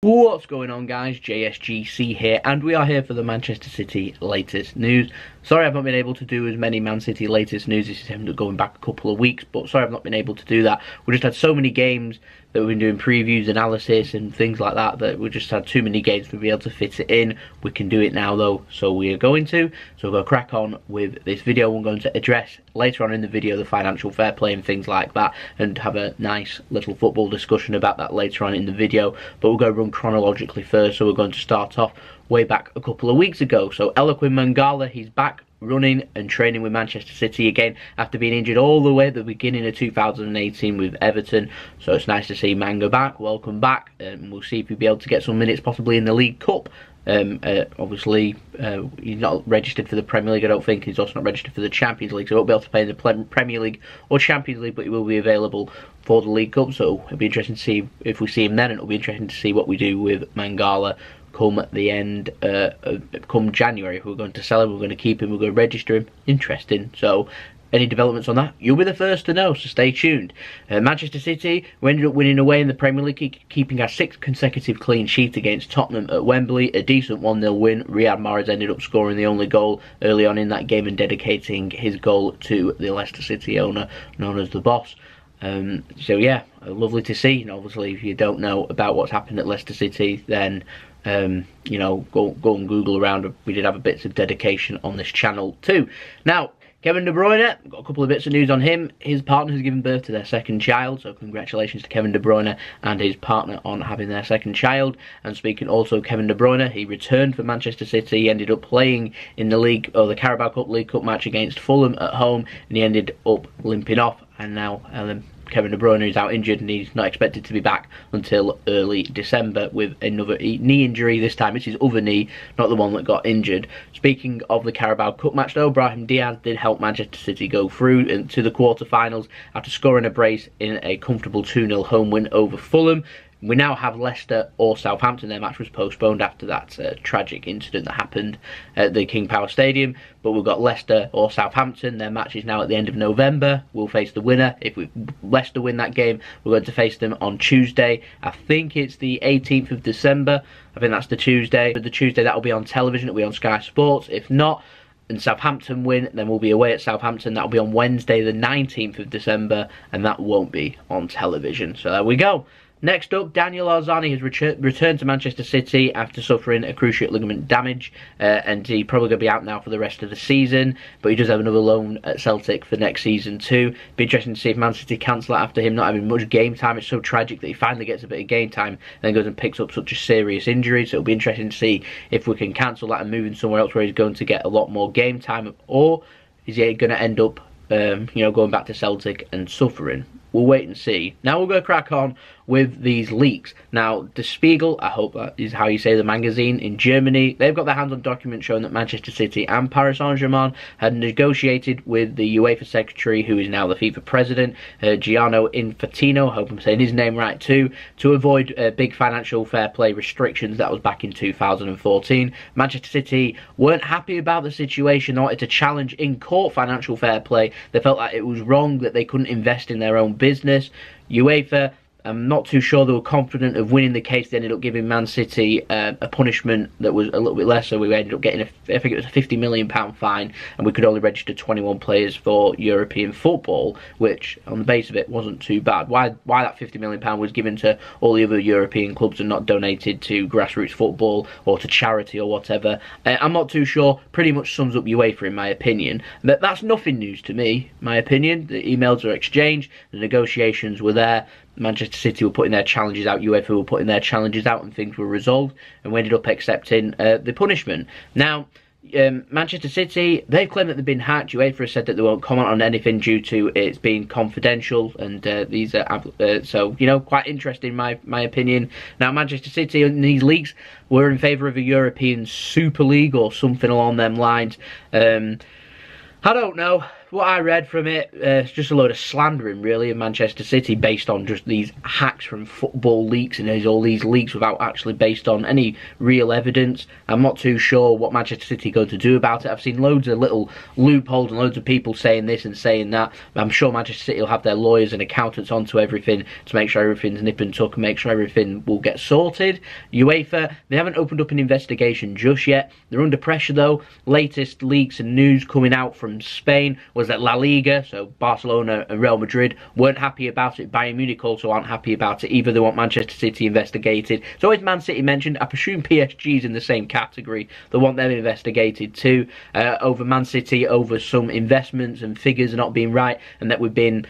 What's going on, guys? JSGC here, and we are here for the Manchester City latest news. Sorry I've not been able to do as many Man City latest news. This is him going back a couple of weeks, but sorry I've not been able to do that. We just had so many games that we've been doing previews, analysis and things like that we just had too many games to be able to fit it in. We can do it now though, so we are going to. So we're going to crack on with this video. We're going to address later on in the video the financial fair play and things like that, and have a nice little football discussion about that later on in the video. But we're going to run chronologically first, so we're going to start off way back a couple of weeks ago. So Eloquin Mangala, he's back running and training with Manchester City again after being injured all the way at the beginning of 2018 with Everton. So it's nice to see Manga back. Welcome back, and we'll see if he'll be able to get some minutes possibly in the League Cup. Obviously he's not registered for the Premier League, I don't think. He's also not registered for the Champions League, so he won't be able to play in the Premier League or Champions League, but he will be available for the League Cup. So it'll be interesting to see if we see him then, and it'll be interesting to see what we do with Mangala come the end, come January. If we're going to sell him, we're going to keep him, we're going to register him. Interesting. So any developments on that, you'll be the first to know, so stay tuned. Manchester City, we ended up winning away in the Premier League, keeping our 6th consecutive clean sheet against Tottenham at Wembley. A decent 1-0 win. Riyad Mahrez ended up scoring the only goal early on in that game and dedicating his goal to the Leicester City owner, known as the Boss. So yeah, lovely to see. And obviously, if you don't know about what's happened at Leicester City, then you know, go and Google around. We did have a bits of dedication on this channel too. Now, Kevin De Bruyne, got a couple of bits of news on him. His partner has given birth to their 2nd child, so congratulations to Kevin De Bruyne and his partner on having their 2nd child. And speaking also of Kevin De Bruyne, he returned for Manchester City. He ended up playing in the league, or the Carabao Cup League Cup match against Fulham at home, and he ended up limping off, and now Kevin De Bruyne is out injured, and he's not expected to be back until early December with another knee injury. This time it's his other knee, not the one that got injured. Speaking of the Carabao Cup match though, Brahim Diaz did help Manchester City go through into the quarter-finals after scoring a brace in a comfortable 2-0 home win over Fulham. We now have Leicester or Southampton. Their match was postponed after that tragic incident that happened at the King Power Stadium. But we've got Leicester or Southampton. Their match is now at the end of November. We'll face the winner. If Leicester win that game, we're going to face them on Tuesday. I think it's the 18th of December. I think that's the Tuesday. But the Tuesday, that'll be on television. It'll be on Sky Sports. If not, and Southampton win, then we'll be away at Southampton. That'll be on Wednesday the 19th of December. And that won't be on television. So there we go. Next up, Daniel Arzani has returned to Manchester City after suffering a cruciate ligament damage, and he's probably going to be out now for the rest of the season, but he does have another loan at Celtic for next season too. Be interesting to see if Man City cancel it after him not having much game time. It's so tragic that he finally gets a bit of game time and then goes and picks up such a serious injury, so it'll be interesting to see if we can cancel that and move him somewhere else where he's going to get a lot more game time, or is he going to end up you know, going back to Celtic and suffering. We'll wait and see. Now we're going to crack on with these leaks. Now, Der Spiegel, I hope that is how you say the magazine, in Germany, they've got their hands on documents showing that Manchester City and Paris Saint-Germain had negotiated with the UEFA secretary, who is now the FIFA president, Gianni Infantino, I hope I'm saying his name right too, to avoid big financial fair play restrictions. That was back in 2014. Manchester City weren't happy about the situation. They wanted to challenge in court financial fair play. They felt like it was wrong that they couldn't invest in their own business. UEFA, I'm not too sure they were confident of winning the case. They ended up giving Man City a punishment that was a little bit less, so we ended up getting, I think it was a £50 million fine, and we could only register 21 players for European football, which on the base of it wasn't too bad. Why that £50 million was given to all the other European clubs and not donated to grassroots football or to charity or whatever, I'm not too sure. Pretty much sums up UEFA in my opinion. But that's nothing news to me, my opinion. The emails are exchanged, the negotiations were there. Manchester City were putting their challenges out, UEFA were putting their challenges out, and things were resolved, and we ended up accepting the punishment. Now, Manchester City, they've claimed that they've been hacked. UEFA has said that they won't comment on anything due to it being confidential, and these are so, you know, quite interesting, my opinion. Now, Manchester City in these leagues were in favour of a European Super League or something along them lines. I don't know. what I read from it, it's just a load of slandering, really, of Manchester City based on just these hacks from football leaks, and there's all these leaks without actually based on any real evidence. I'm not too sure what Manchester City are going to do about it. I've seen loads of little loopholes and loads of people saying this and saying that. I'm sure Manchester City will have their lawyers and accountants onto everything to make sure everything's nip and tuck and make sure everything will get sorted. UEFA, they haven't opened up an investigation just yet. They're under pressure, though. Latest leaks and news coming out from Spain was that La Liga, so Barcelona and Real Madrid, weren't happy about it. Bayern Munich also aren't happy about it either. They want Manchester City investigated. It's always Man City mentioned. I presume PSG's in the same category. They want them investigated too. Over Man City, over some investments and figures not being right, and that we've been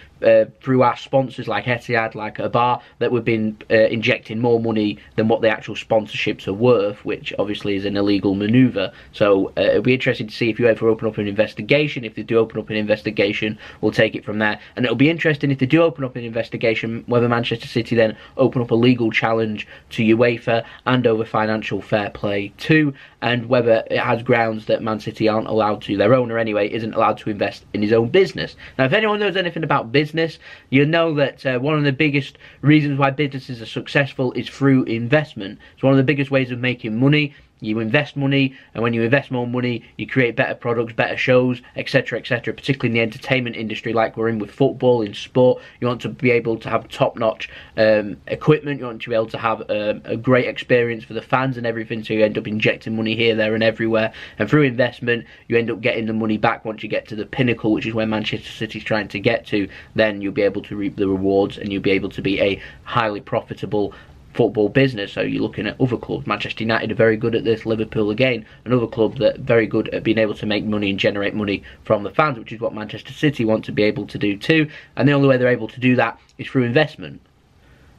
through our sponsors like Etihad, like Abar, that we've been injecting more money than what the actual sponsorships are worth, which obviously is an illegal manoeuvre. So it'll be interesting to see if you ever open up an investigation. If they do open up an investigation, we'll take it from there. And it'll be interesting if they do open up an investigation, whether Manchester City then open up a legal challenge to UEFA and over financial fair play too, and whether it has grounds that Man City aren't allowed to, their owner anyway, isn't allowed to invest in his own business. Now, if anyone knows anything about business, you know that one of the biggest reasons why businesses are successful is through investment. It's one of the biggest ways of making money. You invest money, and when you invest more money, you create better products, better shows, etc., etc., particularly in the entertainment industry like we're in with football, in sport. You want to be able to have top-notch equipment. You want to be able to have a great experience for the fans and everything, so you end up injecting money here, there, and everywhere. And through investment, you end up getting the money back once you get to the pinnacle, which is where Manchester City's trying to get to. Then you'll be able to reap the rewards, and you'll be able to be a highly profitable football business. So you're looking at other clubs. Manchester United are very good at this. Liverpool again, another club that are very good at being able to make money and generate money from the fans, which is what Manchester City want to be able to do too. And the only way they're able to do that is through investment.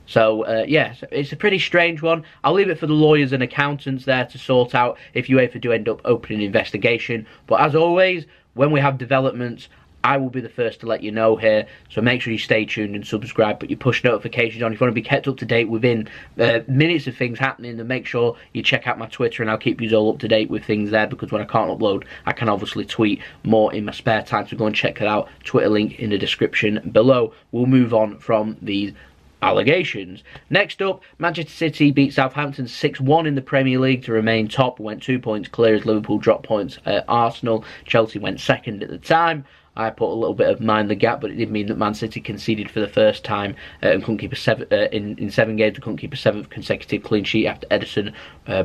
So yeah, it's a pretty strange one. I'll leave it for the lawyers and accountants there to sort out if UEFA do end up opening an investigation. But as always, when we have developments, I will be the first to let you know here, so make sure you stay tuned and subscribe, put your push notifications on if you want to be kept up to date within minutes of things happening, and make sure you check out my Twitter and I'll keep you all up to date with things there, because when I can't upload, I can obviously tweet more in my spare time, so go and check it out. Twitter link in the description below. We'll move on from these allegations. Next up, Manchester City beat Southampton 6-1 in the Premier League to remain top, went 2 points clear as Liverpool dropped points at Arsenal. Chelsea went second at the time. I put a little bit of mind the gap, but it did mean that Man City conceded for the first time and couldn't keep a in 7 games. They couldn't keep a 7th consecutive clean sheet after Ederson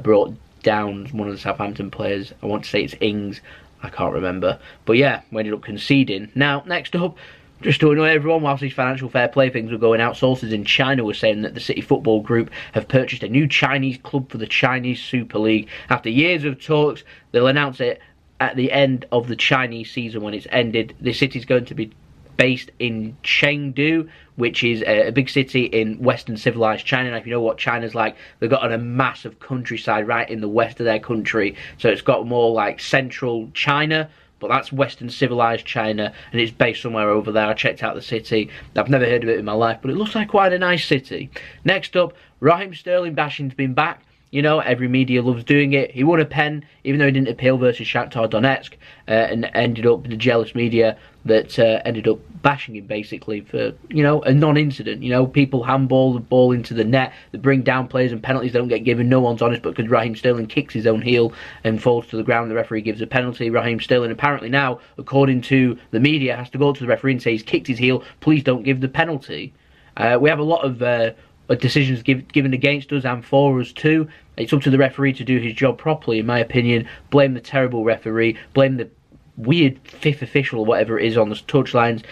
brought down one of the Southampton players. I want to say it's Ings, I can't remember, but yeah, we ended up conceding. Now, next up, just to annoy everyone, whilst these financial fair play things were going out, sources in China were saying that the City Football Group have purchased a new Chinese club for the Chinese Super League. After years of talks, they'll announce it at the end of the Chinese season when it's ended. The city's going to be based in Chengdu, which is a big city in Western civilized China. And if you know what China's like, they've got a massive countryside right in the west of their country. So it's got more like central China, but that's Western civilized China, and it's based somewhere over there. I checked out the city. I've never heard of it in my life, but it looks like quite a nice city. Next up, Raheem Sterling bashing's been back. You know, every media loves doing it. He won a pen, even though he didn't appeal versus Shakhtar Donetsk, and ended up the jealous media that ended up bashing him basically for, you know, a non-incident. You know, people handball the ball into the net, they bring down players and penalties don't get given. No one's honest, but because Raheem Sterling kicks his own heel and falls to the ground, the referee gives a penalty. Raheem Sterling apparently now, according to the media, has to go to the referee and say he's kicked his heel, please don't give the penalty. We have a lot of decisions given against us and for us too. It's up to the referee to do his job properly, in my opinion. Blame the terrible referee, blame the weird fifth official or whatever it is on the touchlines,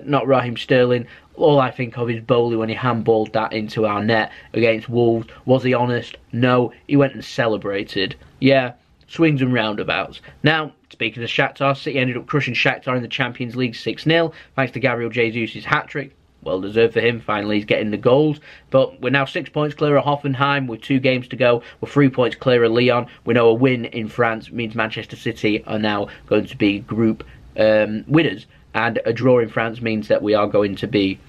not Raheem Sterling. All I think of is Bowley when he handballed that into our net against Wolves. Was he honest? No, he went and celebrated. Yeah, swings and roundabouts. Now, speaking of Shakhtar, City ended up crushing Shakhtar in the Champions League 6-0, thanks to Gabriel Jesus' hat-trick. Well deserved for him, finally he's getting the goals. But we're now 6 points clear of Hoffenheim with 2 games to go. We're 3 points clear of Lyon. We know a win in France means Manchester City are now going to be group winners. And a draw in France means that we are going to be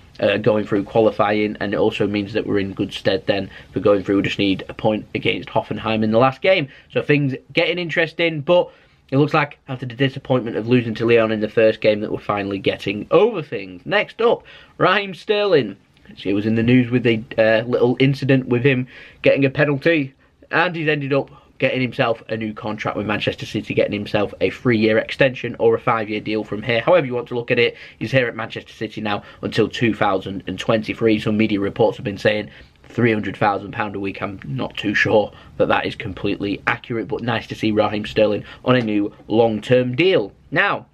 going through qualifying, and it also means that we're in good stead then for going through. We just need a point against Hoffenheim in the last game. So things getting interesting, but it looks like after the disappointment of losing to Lyon in the first game that we're finally getting over things. Next up, Raheem Sterling. He was in the news with a little incident with him getting a penalty, and he's ended up getting himself a new contract with Manchester City, getting himself a 3-year extension or a 5-year deal from here. However you want to look at it, he's here at Manchester City now until 2023. Some media reports have been saying £300,000 a week. I'm not too sure that is completely accurate, but nice to see Raheem Sterling on a new long-term deal. Now,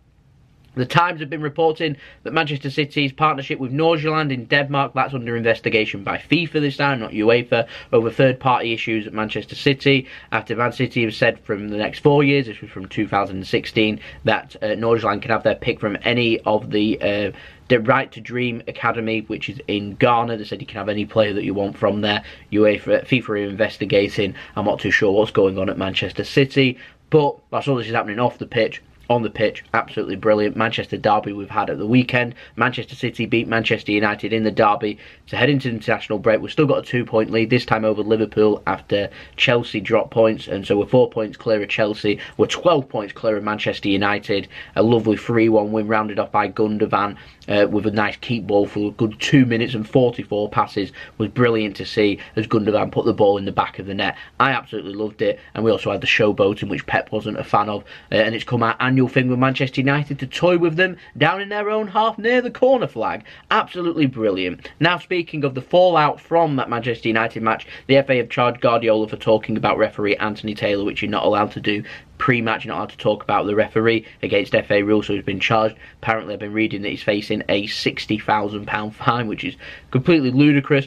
the Times have been reporting that Manchester City's partnership with Nordsjælland in Denmark, that's under investigation by FIFA this time, not UEFA, over third-party issues at Manchester City. After Man City have said from the next 4 years, this was from 2016, that Nordsjælland can have their pick from any of the Right to Dream Academy, which is in Ghana. They said you can have any player that you want from there. FIFA are investigating. I'm not too sure what's going on at Manchester City, but that's all this is happening off the pitch. On the pitch, absolutely brilliant. Manchester derby we've had at the weekend. Manchester City beat Manchester United in the derby to head into the international break. We've still got a 2-point lead, this time over Liverpool after Chelsea dropped points, and so we're 4 points clear of Chelsea. We're 12 points clear of Manchester United. A lovely 3-1 win rounded off by Gundogan with a nice keep ball for a good 2 minutes and 44 passes. Was brilliant to see as Gundogan put the ball in the back of the net. I absolutely loved it. And we also had the showboating, which Pep wasn't a fan of, and it's come out annual thing with Manchester United to toy with them down in their own half near the corner flag. Absolutely brilliant. Now, speaking of the fallout from that Manchester United match, the FA have charged Guardiola for talking about referee Anthony Taylor, which you're not allowed to do pre-match. You're not allowed to talk about the referee against FA rules, so he's been charged. Apparently I've been reading that he's facing a £60,000 fine, which is completely ludicrous.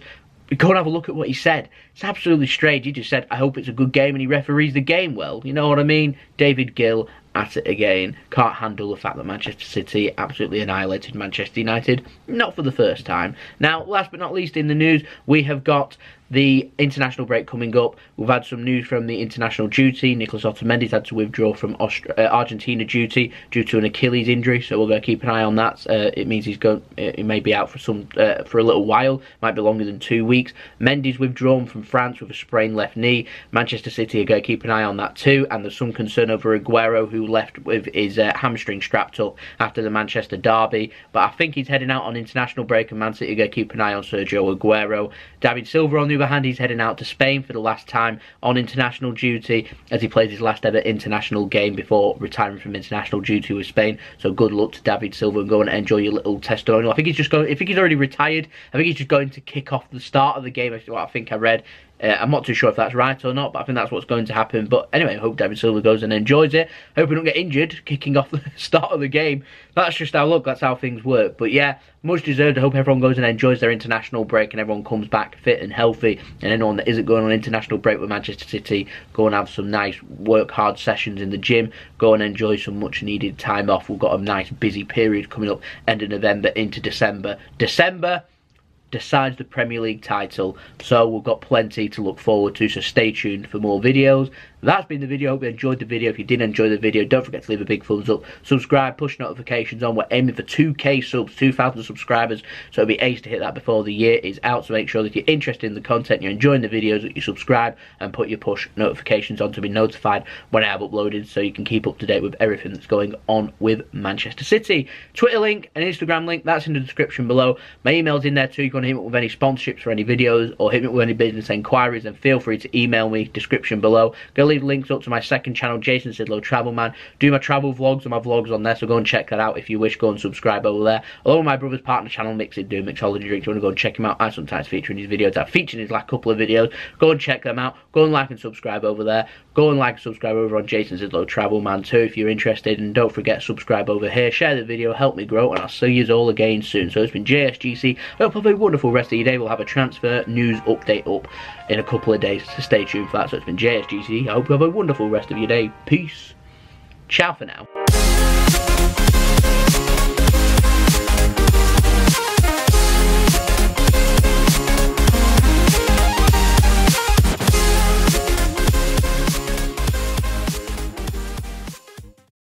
Go and have a look at what he said. It's absolutely strange. He just said, I hope it's a good game, and he referees the game well. You know what I mean? David Gill at it again. Can't handle the fact that Manchester City absolutely annihilated Manchester United. Not for the first time. Now, last but not least in the news, we have got the international break coming up. We've had some news from the international duty. Nicolas Otamendi's had to withdraw from Argentina duty due to an Achilles injury, so we're going to keep an eye on that. It means he may be out for a little while, might be longer than 2 weeks. Mendy's withdrawn from France with a sprained left knee. Manchester City are going to keep an eye on that too, and there's some concern over Aguero, who left with his hamstring strapped up after the Manchester derby, but I think he's heading out on international break, and Man City are going to keep an eye on Sergio Aguero. David Silva, on the other hand, he's heading out to Spain for the last time on international duty as he plays his last ever international game before retiring from international duty with Spain. So good luck to David Silva, and go and enjoy your little testimonial. I think he's already retired. I think he's just going to kick off the start of the game, is what I think I read. I'm not too sure if that's right or not, but I think that's what's going to happen. But anyway, I hope David Silva goes and enjoys it. Hope we don't get injured kicking off the start of the game. That's just that's how things work. But yeah, much deserved. I hope everyone goes and enjoys their international break, and everyone comes back fit and healthy. And anyone that isn't going on international break with Manchester City, go and have some nice work hard sessions in the gym. Go and enjoy some much needed time off. We've got a nice busy period coming up, end of November into December. December decides the Premier League title, so we've got plenty to look forward to, so stay tuned for more videos. That's been the video. Hope you enjoyed the video. If you did enjoy the video, don't forget to leave a big thumbs up, subscribe, push notifications on. We're aiming for 2k subs, 2,000 subscribers, so it'll be ace to hit that before the year is out. So make sure that you're interested in the content, you're enjoying the videos, that you subscribe and put your push notifications on to be notified when I have uploaded, so you can keep up to date with everything that's going on with Manchester City. Twitter link and Instagram link, that's in the description below. My email's in there too. You can hit me up with any sponsorships for any videos, or hit me up with any business inquiries, then feel free to email me, description below. Go leave links up to my second channel, Jason Sidlow Travel Man. Do my travel vlogs and my vlogs on there, so go and check that out if you wish. Go and subscribe over there. Along with my brother's partner channel, Mix It Do, Mixology Drinks. You want to go and check him out? I sometimes feature in his videos. I've featured in his last couple of videos. Go and check them out. Go and like and subscribe over there. Go and like and subscribe over on Jason Sidlow Travel Man too if you're interested. And don't forget, subscribe over here. Share the video, help me grow, and I'll see you all again soon. So it's been JSGC. I hope you have a wonderful rest of your day. We'll have a transfer news update up in a couple of days, so stay tuned for that. So it's been JSGC. I hope you have a wonderful rest of your day. Peace. Ciao for now.